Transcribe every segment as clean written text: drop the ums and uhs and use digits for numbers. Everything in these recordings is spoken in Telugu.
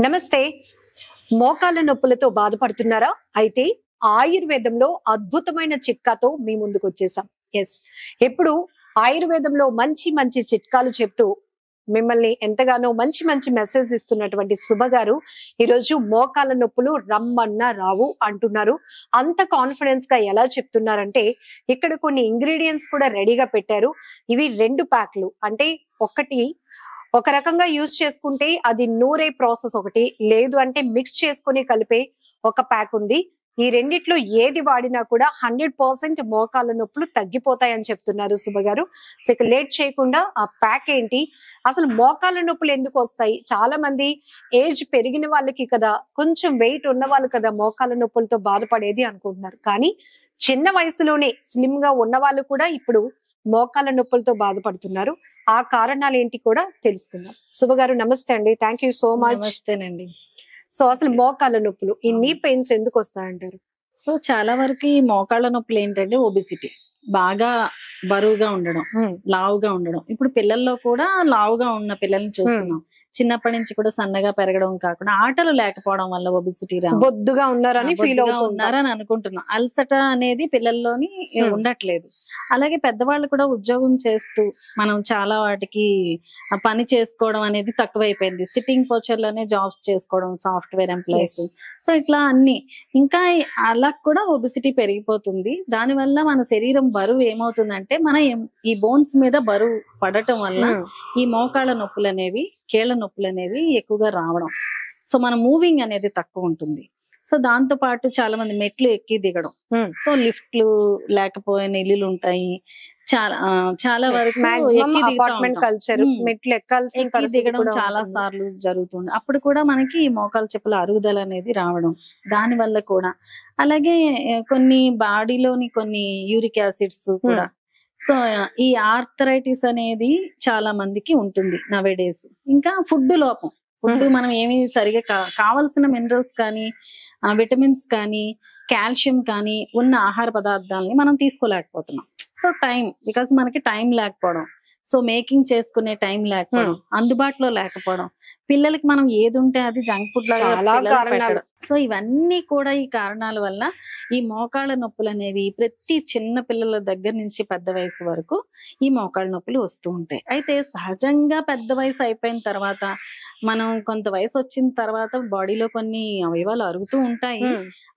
నమస్తే. మోకాళ్ళ నొప్పులతో బాధపడుతున్నారా? అయితే ఆయుర్వేదంలో అద్భుతమైన చిట్కాతో మీ ముందుకు వచ్చేసాం. ఎప్పుడు ఆయుర్వేదంలో మంచి మంచి చిట్కాలు చెప్తూ మిమ్మల్ని ఎంతగానో మంచి మంచి మెసేజ్ ఇస్తున్నటువంటి శుభ గారు ఈరోజు మోకాళ్ళ నొప్పులు రమ్మన్నా రావు అంటున్నారు. అంత కాన్ఫిడెన్స్ గా ఎలా చెప్తున్నారంటే ఇక్కడ కొన్ని ఇంగ్రీడియంట్స్ కూడా రెడీగా పెట్టారు. ఇవి 2 ప్యాక్లు, అంటే ఒకటి ఒక రకంగా యూజ్ చేసుకుంటే అది నూరే ప్రాసెస్ ఒకటి, లేదు అంటే మిక్స్ చేసుకుని కలిపే ఒక ప్యాక్ ఉంది. ఈ రెండిట్లో ఏది వాడినా కూడా 100% మోకాళ్ళ నొప్పులు తగ్గిపోతాయని చెప్తున్నారు శుభ గారు. సో ఇక లేట్ చేయకుండా ఆ ప్యాక్ ఏంటి, అసలు మోకాళ్ళ నొప్పులు ఎందుకు వస్తాయి? చాలా మంది ఏజ్ పెరిగిన వాళ్ళకి కదా, కొంచెం వెయిట్ ఉన్న వాళ్ళు కదా మోకాళ్ళ నొప్పులతో బాధపడేది అనుకుంటున్నారు. కానీ చిన్న వయసులోనే స్లిమ్ గా ఉన్న వాళ్ళు కూడా ఇప్పుడు మోకాళ్ళ నొప్పులతో బాధపడుతున్నారు. ఆ కారణాలు ఏంటి కూడా తెలుసుకుందాం. శుభ గారు నమస్తే అండి, థ్యాంక్ యూ సో మచ్. నమస్తేనండి. సో అసలు మోకాళ్ళ నొప్పులు, ఈ నీ పెయిన్స్ ఎందుకు వస్తాయంటారు? సో చాలా వరకు ఈ మోకాళ్ళ నొప్పులు ఏంటంటే ఒబిసిటీ, బాగా బరువుగా ఉండడం, లావుగా ఉండడం. ఇప్పుడు పిల్లల్లో కూడా లావుగా ఉన్న పిల్లల్ని చూస్తున్నాం. చిన్నప్పటి నుంచి కూడా సన్నగా పెరగడం కాకుండా ఆటలు లేకపోవడం వల్ల ఒబిసిటీ బొద్దుగా ఉన్నారని ఫీల్ ఉన్నారని అనుకుంటున్నాం. అలసట అనేది పిల్లల్లోని ఉండట్లేదు. అలాగే పెద్దవాళ్ళు కూడా ఉద్యోగం చేస్తూ మనం చాలా వాటికి పని చేసుకోవడం అనేది తక్కువైపోయింది. సిట్టింగ్ పోచర్లోనే జాబ్స్ చేసుకోవడం, సాఫ్ట్వేర్ ఎంప్లాయీస్. సో ఇట్లా అన్ని ఇంకా అలా కూడా ఒబిసిటీ పెరిగిపోతుంది. దానివల్ల మన శరీరం బరువు ఏమవుతుందంటే మన ఈ బోన్స్ మీద బరువు పడటం వల్ల ఈ మోకాళ్ళ నొప్పులు అనేవి, కీళ్ళ నొప్పులు అనేవి ఎక్కువగా రావడం. సో మన మూవింగ్ అనేది తక్కువ ఉంటుంది. సో దాంతో పాటు చాలా మంది మెట్లు ఎక్కి దిగడం, సో లిఫ్ట్లు లేకపోయిన ఇల్లులు ఉంటాయి. చాలా వరకు ఎక్కి దిగడం చాలా సార్లు జరుగుతుంది. అప్పుడు కూడా మనకి మోకాలు చెప్పుల అరుగుదల అనేది రావడం దాని వల్ల కూడా. అలాగే కొన్ని బాడీలోని కొన్ని యూరిక్ యాసిడ్స్ కూడా. సో ఈ ఆర్థరైటిస్ అనేది చాలా మందికి ఉంటుంది నవేడేస్. ఇంకా ఫుడ్ లోపం, ఫుడ్ మనం ఏమి సరిగా కావలసిన మినరల్స్ కానీ, విటమిన్స్ కానీ, కాల్షియం కానీ ఉన్న ఆహార పదార్థాలని మనం తీసుకోలేకపోతున్నాం. సో బికాస్ మనకి టైం లేకపోవడం, సో మేకింగ్ చేసుకునే టైం లేకపోవడం, అందుబాటులో లేకపోవడం, పిల్లలకి మనం ఏది ఉంటే అది జంక్ ఫుడ్ లాగా పెట్టడం. సో ఇవన్నీ కూడా ఈ కారణాల వల్ల ఈ మోకాళ్ళ నొప్పులు అనేవి ప్రతి చిన్న పిల్లల దగ్గర నుంచి పెద్ద వయసు వరకు ఈ మోకాళ్ళ నొప్పులు వస్తూ ఉంటాయి. అయితే సహజంగా పెద్ద వయసు అయిపోయిన తర్వాత, మనం కొంత వయసు వచ్చిన తర్వాత బాడీలో కొన్ని అవయవాలు అరుగుతూ ఉంటాయి.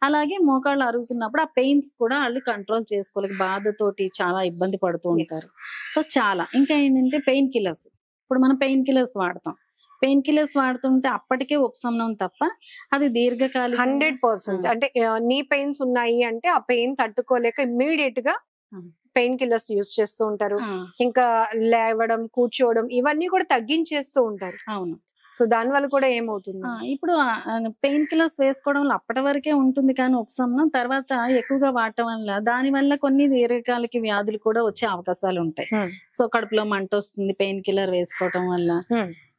అలాగే మోకాళ్ళు అరుగుతున్నప్పుడు ఆ పెయిన్స్ కూడా వాళ్ళు కంట్రోల్ చేసుకోలేక బాధతోటి చాలా ఇబ్బంది పడుతూ ఉంటారు. సో చాలా ఇంకా ఏంటంటే పెయిన్ కిల్లర్స్. ఇప్పుడు మనం పెయిన్ కిల్లర్స్ వాడతాం. పెయిన్ కిల్లర్స్ వాడుతుంటే అప్పటికే ఉపశమనం తప్ప అది దీర్ఘకాలిక 100%. అంటే నీ పెయిన్స్ ఉన్నాయి అంటే ఆ పెయిన్ తట్టుకోలేక ఇమ్మీడియట్ గా పెయిన్ కిల్లర్స్ యూజ్ చేస్తూ ఉంటారు. ఇంకా లేవడం, కూర్చోవడం ఇవన్నీ కూడా తగ్గించేస్తూ ఉంటారు. అవును. సో దాని వల్ల కూడా ఏమవుతుంది, ఇప్పుడు పెయిన్ కిల్లర్స్ వేసుకోవడం వల్ల అప్పటి వరకే ఉంటుంది కానీ ఉపశమనం, తర్వాత ఎక్కువగా వాడటం వల్ల దాని వల్ల కొన్ని దీర్ఘకాలిక వ్యాధులు కూడా వచ్చే అవకాశాలు ఉంటాయి. సో కడుపులో మంట వస్తుంది పెయిన్ కిల్లర్ వేసుకోవటం వల్ల.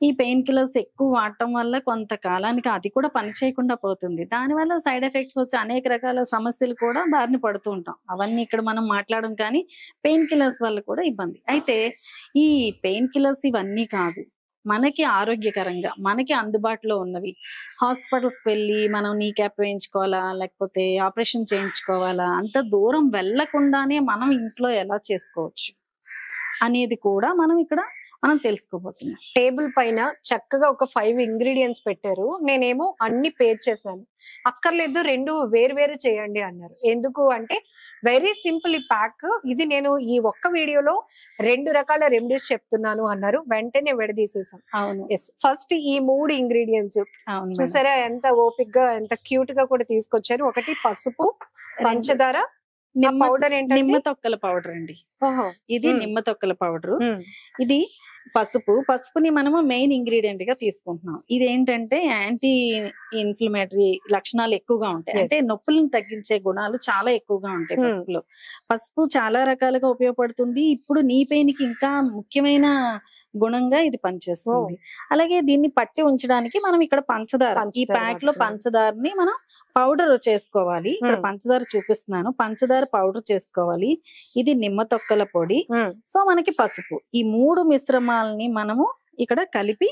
ఈ పెయిన్ కిల్లర్స్ ఎక్కువ వాడటం వల్ల కొంతకాలానికి అది కూడా పని చేయకుండా పోతుంది. దానివల్ల సైడ్ ఎఫెక్ట్స్ వచ్చి అనేక రకాల సమస్యలు కూడా బారిన పడుతూ ఉంటాం. అవన్నీ ఇక్కడ మనం మాట్లాడడం కానీ పెయిన్ కిల్లర్స్ వల్ల కూడా ఇబ్బంది. అయితే ఈ పెయిన్ కిల్లర్స్ ఇవన్నీ కాదు, మనకి ఆరోగ్యకరంగా మనకి అందుబాటులో ఉన్నవి, హాస్పిటల్స్కి వెళ్ళి మనం నీ క్యాప్ వేయించుకోవాలా లేకపోతే ఆపరేషన్ చేయించుకోవాలా, అంత దూరం వెళ్లకుండానే మనం ఇంట్లో ఎలా చేసుకోవచ్చు అనేది కూడా మనం తెలుసుకోబోతున్నాం. టేబుల్ పైన చక్కగా ఒక 5 ఇంగ్రీడియంట్స్ పెట్టారు. నేనేమో అన్ని పేర్ చేశాను. అక్కర్లేదు 2 వేరు చేయండి అన్నారు. ఎందుకు అంటే వెరీ సింపుల్ ఈ ప్యాక్. ఇది నేను ఈ ఒక్క వీడియోలో 2 రకాల రెమెడీస్ చెప్తున్నాను అన్నారు. వెంటనే విడదీసేసాం. అవును. ఫస్ట్ ఈ 3 ఇంగ్రీడియంట్స్ చూసారా ఎంత ఓపిక్ గా, ఎంత క్యూట్ గా కూడా తీసుకొచ్చారు. ఒకటి పసుపు, పంచదార, పౌడర్ ఏంటంటే నిమ్మ తొక్కల పౌడర్ అండి. ఇది నిమ్మ తొక్కల పౌడర్. ఇది పసుపుని మనము మెయిన్ ఇంగ్రీడియంట్ గా తీసుకుంటున్నాం. ఇది ఏంటంటే యాంటీ ఇన్ఫ్లమేటరీ లక్షణాలు ఎక్కువగా ఉంటాయి. అంటే నొప్పులను తగ్గించే గుణాలు చాలా ఎక్కువగా ఉంటాయి పసుపులో. పసుపు చాలా రకాలుగా ఉపయోగపడుతుంది. ఇప్పుడు నీ పెయిన్ కి ఇంకా ముఖ్యమైన గుణంగా ఇది పనిచేస్తుంది. అలాగే దీన్ని పట్టి ఉంచడానికి మనం ఇక్కడ పంచదార, ఈ ప్యాక్ లో పంచదారని మనం పౌడర్ చేసుకోవాలి. ఇక్కడ పంచదార చూపిస్తున్నాను, పంచదార పౌడర్ చేసుకోవాలి. ఇది నిమ్మ తొక్కల పొడి, సో మనకి పసుపు, ఈ 3 మిశ్రమాలని మనము ఇక్కడ కలిపి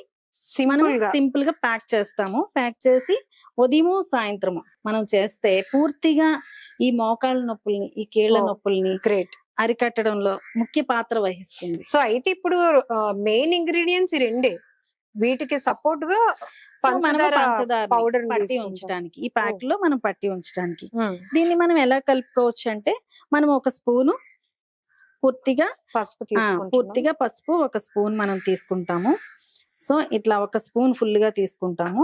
సింపుల్ గా సింపుల్ గా ప్యాక్ చేస్తాము. ప్యాక్ చేసి ఉదయము సాయంత్రము మనం చేస్తే పూర్తిగా ఈ మోకాళ్ళ నొప్పుల్ని, ఈ కీళ్ల నొప్పుల్ని గ్రేట్ అరికట్టడంలో ముఖ్య పాత్ర వహిస్తుంది. సో అయితే ఇప్పుడు మెయిన్ ఇంగ్రీడియంట్స్ ఈ రెండే, వీటికి సపోర్ట్ గా పంచదార పౌడర్ పట్టి ఉంచడానికి, ఈ ప్యాక్ లో మనం పట్టి ఉంచడానికి దీన్ని మనం ఎలా కలుపుకోవచ్చు అంటే, మనం ఒక స్పూను పూర్తిగా పసుపు ఒక స్పూన్ మనం తీసుకుంటాము. సో ఇట్లా ఒక స్పూన్ ఫుల్ గా తీసుకుంటాము.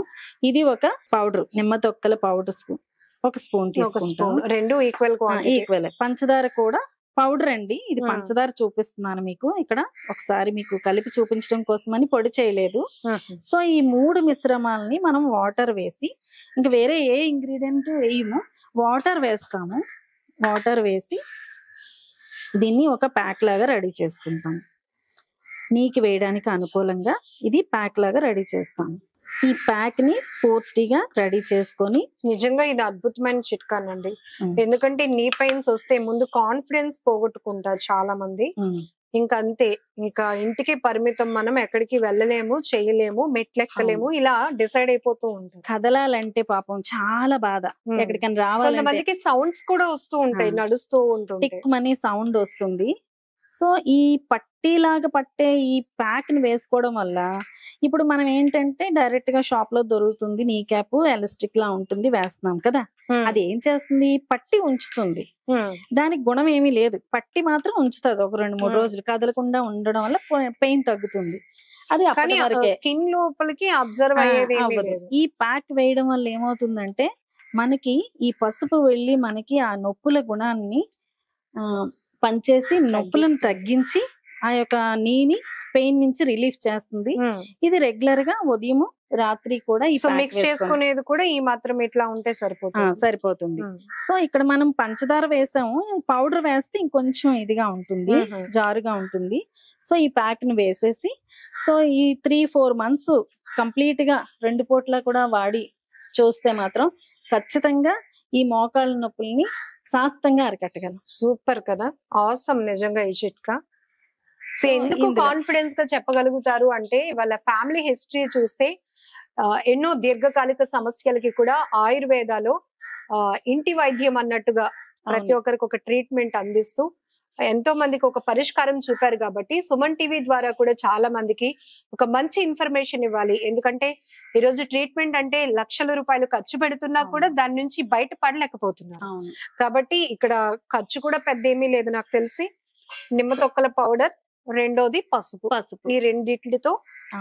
ఇది ఒక పౌడర్, నిమ్మ తొక్కల పౌడర్ స్పూన్ ఒక స్పూన్ తీసుకుంటాము. రెండు ఈక్వల్. పంచదార కూడా పౌడర్ అండి, ఇది పంచదార చూపిస్తున్నాను మీకు ఇక్కడ. ఒకసారి మీకు కలిపి చూపించడం కోసమని పొడి చేయలేదు. సో ఈ 3 మిశ్రమాలని మనం వాటర్ వేసి, ఇంకా వేరే ఏ ఇంగ్రీడియంట్ వేయము, వాటర్ వేస్తాము. వాటర్ వేసి దీన్ని ఒక ప్యాక్ లాగా రెడీ చేసుకుంటాం. నీకు వేయడానికి అనుకూలంగా ఇది ప్యాక్ లాగా రెడీ చేస్తాము. ఈ ప్యాక్ ని పూర్తిగా రెడీ చేసుకొని, నిజంగా ఇది అద్భుతమైన చిట్కానండి. ఎందుకంటే నీ పెయిన్స్ వస్తే ముందు కాన్ఫిడెన్స్ పోగొట్టుకుంటారు చాలా మంది. ఇంకా అంతే, ఇంకా ఇంటికి పరిమితం, మనం ఎక్కడికి వెళ్ళలేము, చేయలేము, మెట్లెక్కలేము, ఇలా డిసైడ్ అయిపోతూ ఉంటారు. కదలాలంటే పాపం చాలా బాధ, ఎక్కడికైనా రావాలి. కొంతమందికి సౌండ్స్ కూడా వస్తూ ఉంటాయి, నడుస్తూ ఉంటుంది, టిక్ మనీ సౌండ్ వస్తుంది. సో ఈ పట్టీలాగా పట్టే ఈ ప్యాక్ ని వేసుకోవడం వల్ల ఇప్పుడు మనం ఏంటంటే డైరెక్ట్ గా షాప్ లో దొరుకుతుంది, నీ క్యాప్ ఎలాస్టిక్ లా ఉంటుంది, వేస్తున్నాం కదా. అది ఏం చేస్తుంది, పట్టి ఉంచుతుంది. దానికి గుణం ఏమీ లేదు, పట్టి మాత్రం ఉంచుతుంది. ఒక 2-3 రోజులు కదలకుండా ఉండడం వల్ల పెయిన్ తగ్గుతుంది. అది స్కిన్ లోపలికి అబ్జర్వ్ అయ్యేది అవ్వదు. ఈ ప్యాక్ వేయడం వల్ల ఏమవుతుందంటే, మనకి ఈ పసుపు వెళ్ళి మనకి ఆ నొప్పుల గుణాన్ని పనిచేసి నొప్పులను తగ్గించి ఆ యొక్క నీని పెయిన్ నుంచి రిలీఫ్ చేస్తుంది. ఇది రెగ్యులర్ గా ఉదయం రాత్రి కూడా మిక్స్ చేసుకునేది కూడా ఈ మాత్రం ఇట్లా ఉంటే సరిపోతుంది. సో ఇక్కడ మనం పంచదార వేసాము, పౌడర్ వేస్తే ఇంకొంచెం ఇదిగా ఉంటుంది, జారుగా ఉంటుంది. సో ఈ ప్యాక్ ని వేసేసి, సో ఈ 3-4 మంత్స్ కంప్లీట్ గా 2 పూట్ల కూడా వాడి చూస్తే మాత్రం ఖచ్చితంగా ఈ మోకాళ్ళ నొప్పుల్ని శాస్త్రంగా అరికట్టగలం. సూపర్ కదా, ఆసమ్ నిజంగా ఈ చిట్కా. సో ఎందుకు కాన్ఫిడెన్స్ గా చెప్పగలుగుతారు అంటే, వాళ్ళ ఫ్యామిలీ హిస్టరీ చూస్తే ఎన్నో దీర్ఘకాలిక సమస్యలకి కూడా ఆయుర్వేదాలో ఇంటి వైద్యం అన్నట్టుగా ప్రతి ఒక్కరికి ఒక ట్రీట్మెంట్ అందిస్తూ ఎంతో మందికి ఒక పరిష్కారం చూపారు. కాబట్టి సుమన్ టీవీ ద్వారా కూడా చాలా మందికి ఒక మంచి ఇన్ఫర్మేషన్ ఇవ్వాలి. ఎందుకంటే ఈరోజు ట్రీట్మెంట్ అంటే లక్షల రూపాయలు ఖర్చు పెడుతున్నా కూడా దాని నుంచి బయట పడలేకపోతున్నారు. కాబట్టి ఇక్కడ ఖర్చు కూడా పెద్ద ఏమీ లేదు నాకు తెలిసి. నిమ్మ తొక్కల పౌడర్, రెండోది పసుపు, ఈ రెండిట్లతో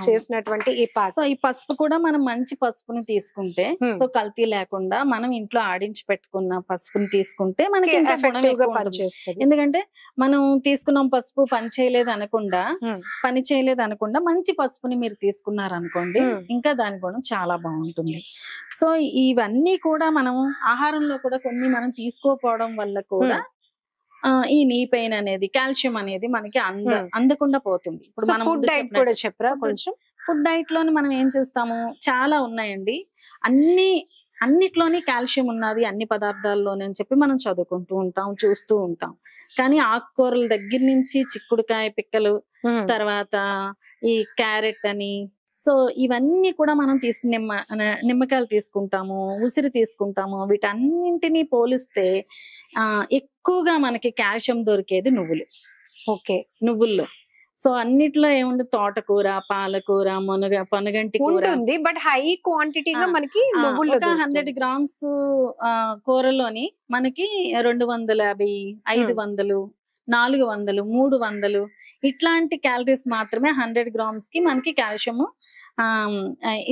చేసినటువంటి ఈ ప్యాక్. సో ఈ పసుపు కూడా మనం మంచి పసుపుని తీసుకుంటే, సో కల్తీ లేకుండా మనం ఇంట్లో ఆడించి పెట్టుకున్న పసుపుని తీసుకుంటే మనకి ఎందుకంటే మనం తీసుకున్నాం పసుపు పని చేయలేదు అనకుండా మంచి పసుపుని మీరు తీసుకున్నారు అనుకోండి, ఇంకా దాని గుణం చాలా బాగుంటుంది. సో ఇవన్నీ కూడా మనం ఆహారంలో కూడా కొన్ని మనం తీసుకోకపోవడం వల్ల కూడా ఈ నీ పెయిన్ అనేది, కాల్షియం అనేది మనకి అందకుండా పోతుంది. ఇప్పుడు మనం ఫుడ్ డైట్ కూడా చెప్పరా కొంచెం. ఫుడ్ డైట్ లోని మనం ఏం చేస్తాము, చాలా ఉన్నాయండి, అన్నిట్లోని కాల్షియం ఉన్నది అన్ని పదార్థాల్లోనే అని చెప్పి మనం చదువుకుంటూ ఉంటాం, చూస్తూ ఉంటాం. కానీ ఆకుకూరల దగ్గర నుంచి చిక్కుడుకాయ పిక్కలు, తర్వాత ఈ క్యారెట్ అని, సో ఇవన్నీ కూడా మనం నిమ్మకాయలు తీసుకుంటాము, ఉసిరి తీసుకుంటాము. వీటన్నింటినీ పోలిస్తే ఎక్కువగా మనకి కాల్షియం దొరికేది నువ్వుల్లో. సో అన్నిట్లో ఏముంది, తోటకూర, పాలకూర, పొనగంటి కూర ఉంది, బట్ హై క్వాంటిటీగా మనకి 100 గ్రామ్స్ కూరలోని మనకి 250, 500, 400, 300 ఇట్లాంటి క్యాలరీస్ మాత్రమే 100 గ్రామ్స్ కి మనకి కాల్షియం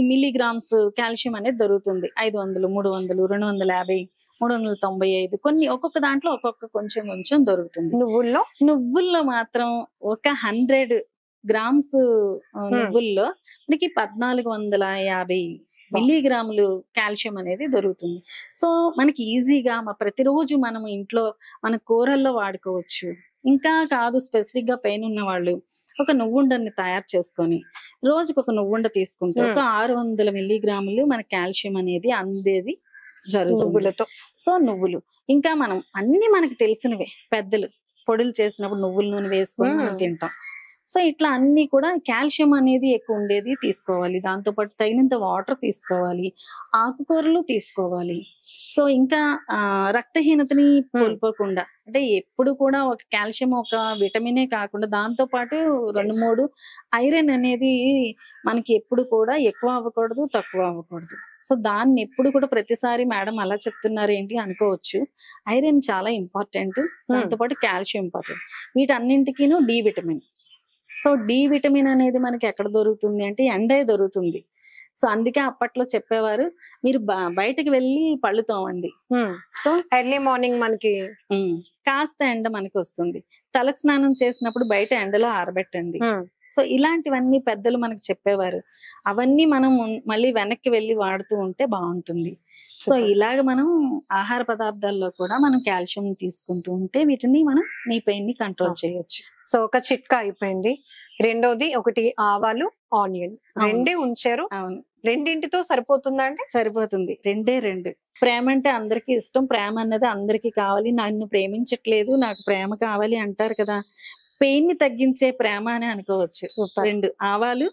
మిల్లీగ్రామ్స్ కాల్షియం అనేది దొరుకుతుంది. 500, 300, 250, 395 కొన్ని ఒక్కొక్క దాంట్లో ఒక్కొక్క కొంచెం దొరుకుతుంది. నువ్వుల్లో మాత్రం ఒక 100 గ్రామ్స్ నువ్వుల్లో మనకి 1450 మిల్లీగ్రాములు కాల్షియం అనేది దొరుకుతుంది. సో మనకి ఈజీగా ప్రతిరోజు మనం ఇంట్లో మన కూరల్లో వాడుకోవచ్చు. ఇంకా కాదు, స్పెసిఫిక్ గా పెయిన్ ఉన్న వాళ్ళు ఒక నువ్వుండని తయారు చేసుకొని రోజుకు ఒక నువ్వుండ తీసుకుంటే ఒక 600 మిల్లీగ్రాములు మన కాల్షియం అనేది అందేది జరుగుతుంది. సో నువ్వులు ఇంకా మనం అన్ని మనకి తెలిసినవే, పెద్దలు పొడులు చేసినప్పుడు నువ్వుల నూనె వేసుకొని మనం తింటాం. సో ఇట్లా అన్ని కూడా కాల్షియం అనేది ఎక్కువ ఉండేది తీసుకోవాలి, దాంతో పాటు తగినంత వాటర్ తీసుకోవాలి, ఆకుకూరలు తీసుకోవాలి. సో ఇంకా రక్తహీనతని కోల్పోకుండా, అంటే ఎప్పుడు కూడా ఒక కాల్షియం ఒక విటమినే కాకుండా దాంతో పాటు 2-3 ఐరన్ అనేది మనకి ఎప్పుడు కూడా ఎక్కువ అవ్వకూడదు, తక్కువ అవ్వకూడదు. సో దాన్ని ఎప్పుడు కూడా ప్రతిసారి మేడం అలా చెప్తున్నారు ఏంటి అనుకోవచ్చు. ఐరన్ చాలా ఇంపార్టెంట్, దాంతో పాటు కాల్షియం ఇంపార్టెంట్. వీటన్నింటికీను D vitamin. So D vitamin అనేది మనకి ఎక్కడ దొరుకుతుంది అంటే ఎండే దొరుకుతుంది. సో అందుకే అప్పట్లో చెప్పేవారు మీరు బయటకు వెళ్ళి పళ్ళు తోమండి. సో ఎర్లీ మార్నింగ్ మనకి కాస్త ఎండ మనకి వస్తుంది, తలకు స్నానం చేసినప్పుడు బయట ఎండలో ఆరబెట్టండి. సో ఇలాంటివన్నీ పెద్దలు మనకు చెప్పేవారు. అవన్నీ మనం మళ్ళీ వెనక్కి వెళ్ళి వాడుతూ ఉంటే బాగుంటుంది. సో ఇలాగ మనం ఆహార పదార్థాల్లో కూడా మనం కాల్షియం తీసుకుంటూ ఉంటే వీటిని మనం నీ పెయిన్ ని కంట్రోల్ చేయొచ్చు. సో ఒక చిట్కా అయిపోయింది. రెండోది ఒకటి ఆవాలు, ఆనియన్ రెండే ఉంచారు. అవును, రెండింటితో సరిపోతుందా అంటే? సరిపోతుంది, రెండే రెండు. ప్రేమ అంటే అందరికీ ఇష్టం, ప్రేమ అన్నది అందరికీ కావాలి. నన్ను ప్రేమించట్లేదు, నాకు ప్రేమ కావాలి అంటారు కదా, పెయిన్ ని తగ్గించే ప్రేమ అని అనుకోవచ్చు. 2 ఆవాలు,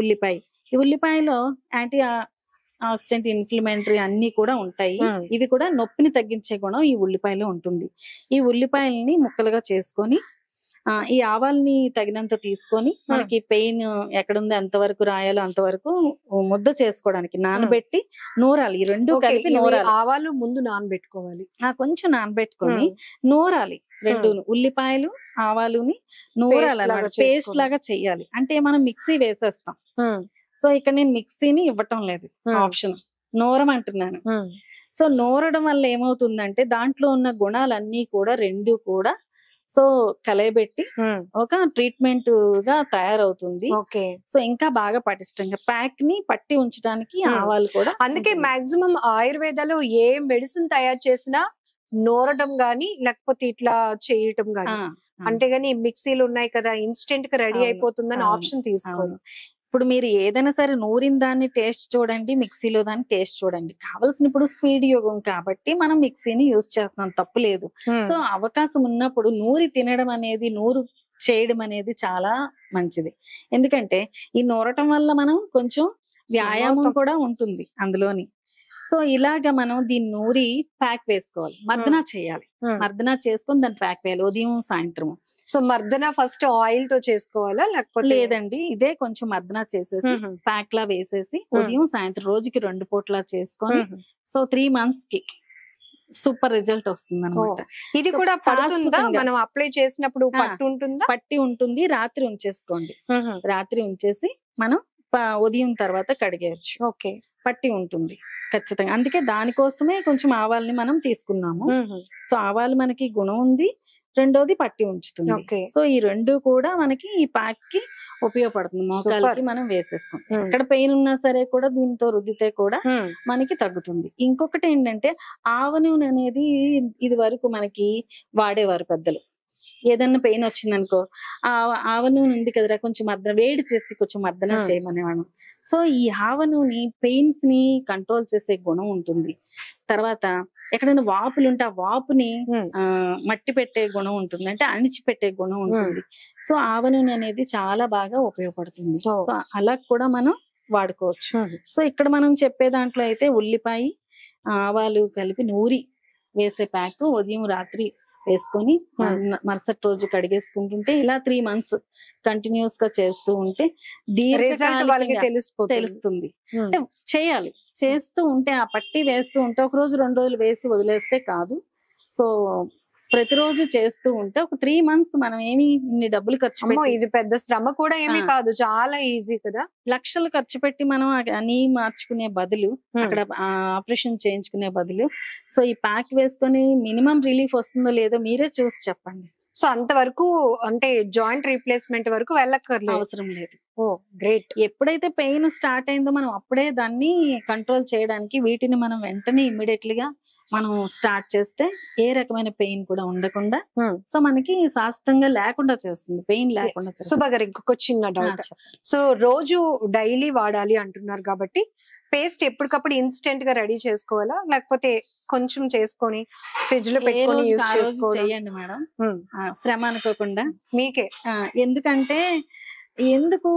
ఉల్లిపాయ. ఈ ఉల్లిపాయలో యాంటీ ఆక్సిడెంట్, ఇన్ఫ్లమేటరీ అన్ని కూడా ఉంటాయి. ఇవి కూడా నొప్పిని తగ్గించే గుణం ఈ ఉల్లిపాయలో ఉంటుంది. ఈ ఉల్లిపాయల్ని ముక్కలుగా చేసుకొని ఈ ఆవాల్ని తగినంత తీసుకొని మనకి పెయిన్ ఎక్కడుందో ఎంతవరకు రాయాలో అంతవరకు ముద్ద చేసుకోవడానికి నానబెట్టి నూరాలి. ఈ 2 కలిపి నూరాలి. ఆవాలు ముందు నానబెట్టుకోవాలి, కొంచెం నానబెట్టుకొని నూరాలి. 2 ఉల్లిపాయలు, ఆవాలుని నూరాలన్నమాట, పేస్ట్ లాగా చెయ్యాలి. అంటే మనం మిక్సీ వేసేస్తాం. సో ఇక్కడ నేను మిక్సీని ఇవ్వటం లేదు, ఆప్షన్, నూరమంటున్నాను. సో నూరడం వల్ల ఏమవుతుందంటే దాంట్లో ఉన్న గుణాలన్నీ కూడా 2 కూడా సో కలయబెట్టి ఒక ట్రీట్మెంట్ గా తయారవుతుంది. సో ఇంకా బాగా పటిష్టంగా ప్యాక్ ని పట్టి ఉంచడానికి ఆవాలు కూడా. అందుకే మాక్సిమం ఆయుర్వేదాలో ఏ మెడిసిన్ తయారు చేసినా నూరడం గాని లేకపోతే ఇట్లా చేయటం గాని, అంతేగాని మిక్సీలు ఉన్నాయి కదా ఇన్స్టెంట్ గా రెడీ అయిపోతుందని ఆప్షన్ తీసుకోవాలి. ఇప్పుడు మీరు ఏదైనా సరే నూరిన దాన్ని టేస్ట్ చూడండి, మిక్సీలో దాన్ని టేస్ట్ చూడండి. కావాల్సిన ఇప్పుడు స్పీడ్ యుగం కాబట్టి మనం మిక్సీని యూజ్ చేస్తున్నాం, తప్పు లేదు. సో అవకాశం ఉన్నప్పుడు నూరి తినడం అనేది, నూరు చేయడం అనేది చాలా మంచిది. ఎందుకంటే ఈ నూరటం వల్ల మనం కొంచెం వ్యాయామం కూడా ఉంటుంది అందులోని. సో ఇలాగా మనం దీన్ని నూరి ప్యాక్ వేసుకోవాలి, మర్దనా చేయాలి. మర్దనా చేసుకొని దాన్ని ప్యాక్ వేయాలి ఉదయం సాయంత్రం. సో మర్దన ఫస్ట్ ఆయిల్ తో చేసుకోవాలా లేకపోతే? లేదండి, ఇదే కొంచెం మర్దనా చేసేసి ప్యాక్ లా వేసేసి ఉదయం సాయంత్రం రోజుకి 2 పూట్లా చేసుకొని సో 3 months కి సూపర్ రిజల్ట్ వస్తుంది అనమాట. ఇది కూడా పడుతుందా? మనం అప్లై చేసినప్పుడు పట్టు ఉంటుందా? పట్టి ఉంటుంది. రాత్రి ఉంచేసుకోండి, రాత్రి ఉంచేసి మనం ఉదయం తర్వాత కడిగేయచ్చు. ఓకే, పట్టి ఉంటుంది ఖచ్చితంగా. అందుకే దానికోసమే కొంచెం ఆవాల్ని మనం తీసుకున్నాము. సో ఆవాలు మనకి గుణం ఉంది, రెండోది పట్టి ఉంచుతుంది. సో ఈ 2 కూడా మనకి ఈ ప్యాక్ కి ఉపయోగపడుతుంది. మోకాలకి మనం వేసేసుకుంటాం. ఎక్కడ పెయిన్ ఉన్నా సరే కూడా దీంతో రుద్దితే కూడా మనకి తగ్గుతుంది. ఇంకొకటి ఏంటంటే ఆవ నూనె అనేది ఇది వరకు మనకి వాడేవారు పెద్దలు. ఏదన్నా పెయిన్ వచ్చిందనుకో ఆవ నూనె ఉంది కదరా, కొంచెం మర్దన వేడి చేసి కొంచెం మర్దన చేయమనేవాడు. సో ఈ ఆవ నూనె పెయిన్స్ ని కంట్రోల్ చేసే గుణం ఉంటుంది. తర్వాత ఎక్కడైనా వాపులు ఉంటే ఆ వాపుని మట్టి పెట్టే గుణం ఉంటుంది, అంటే అణిచిపెట్టే గుణం ఉంటుంది. సో ఆవ నూనె అనేది చాలా బాగా ఉపయోగపడుతుంది. సో అలా కూడా మనం వాడుకోవచ్చు. సో ఇక్కడ మనం చెప్పే దాంట్లో అయితే ఉల్లిపాయ, ఆవాలు కలిపి నూరి వేసే ప్యాక్ ఉదయం రాత్రి వేసుకొని మరుసటి రోజు కడిగేసుకుంటుంటే ఇలా 3 months కంటిన్యూస్ గా చేస్తూ ఉంటే తెలుస్తుంది. అంటే చేయాలి, చేస్తూ ఉంటే ఆ పట్టి వేస్తూ ఉంటే ఒక రోజు 2 రోజులు వేసి వదిలేస్తే కాదు. సో ప్రతిరోజు చేస్తూ ఉంటే ఒక 3 months మనం ఏమి ఇన్ని డబ్బులు ఖర్చు పెట్టి, ఇది పెద్ద శ్రమ కూడా ఏమీ కాదు, చాలా ఈజీ కదా. లక్షలు ఖర్చు పెట్టి మనం నీ మార్చుకునే బదులు, అక్కడ ఆపరేషన్ చేయించుకునే బదులు సో ఈ ప్యాక్ వేసుకొని మినిమం రిలీఫ్ వస్తుందో లేదో మీరే చూసి చెప్పండి. సో అంతవరకు అంటే జాయింట్ రీప్లేస్మెంట్ వరకు వెళ్ళక్కర్లేదు, అవసరం లేదు. ఓ గ్రేట్. ఎప్పుడైతే పెయిన్ స్టార్ట్ అయిందో మనం అప్పుడే దాన్ని కంట్రోల్ చేయడానికి వీటిని మనం వెంటనే ఇమ్మీడియట్లీగా మనం స్టార్ట్ చేస్తే ఏ రకమైన పెయిన్ కూడా ఉండకుండా Hmm. సో మనకి శాశ్వతంగా లేకుండా చేస్తుంది, పెయిన్ లేకుండా చేస్తుంది. సుభా గారు ఇంకొక చిన్న డౌట్. సో రోజు డైలీ వాడాలి అంటున్నారు కాబట్టి పేస్ట్ ఎప్పటికప్పుడు ఇన్స్టెంట్ గా రెడీ చేసుకోవాలా, లేకపోతే కొంచెం చేసుకొని ఫ్రిడ్జ్ లో ఏ పెట్టుకొని రోజుకి యూజ్ ఆ రోజు చేసుకోవాలా? చెయ్యండి మేడం, Hmm. శ్రమ అనుకోకుండా. మీకే. ఎందుకంటే ఎందుకు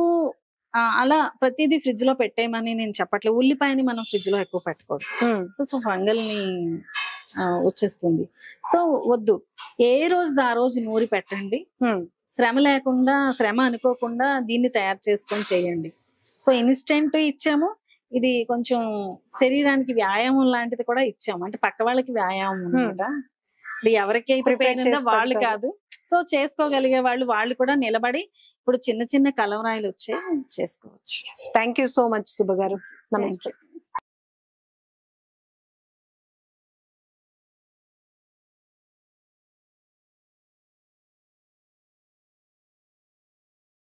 అలా ప్రతిదీ ఫ్రిడ్జ్ లో పెట్టేయమని నేను చెప్పట్లేదు. ఉల్లిపాయని మనం ఫ్రిడ్జ్ లో ఎక్కువ పెట్టకూడదు, Hmm. సో ఫంగల్ ని వచ్చేస్తుంది. సో వద్దు, ఏ రోజు ఆ రోజు నూరి పెట్టండి. Hmm. శ్రమ లేకుండా, శ్రమ అనుకోకుండా దీన్ని తయారు చేసుకొని చేయండి. సో ఇన్స్టెంట్ ఇచ్చాము, ఇది కొంచెం శరీరానికి వ్యాయామం లాంటిది కూడా ఇచ్చాము, అంటే పక్క వాళ్ళకి వ్యాయామం అన్నమాట. ఇది ఎవరికైతే Prepare పెయిన్ ఉందో చేసి వాళ్ళు పెడతారు. కాదు, సో చేసుకోగలిగే వాళ్ళు కూడా నిలబడి ఇప్పుడు చిన్న చిన్న కలవరాయిలు వచ్చాయి చేసుకోవచ్చు. Thank you so much Subha గారు. నమస్తే.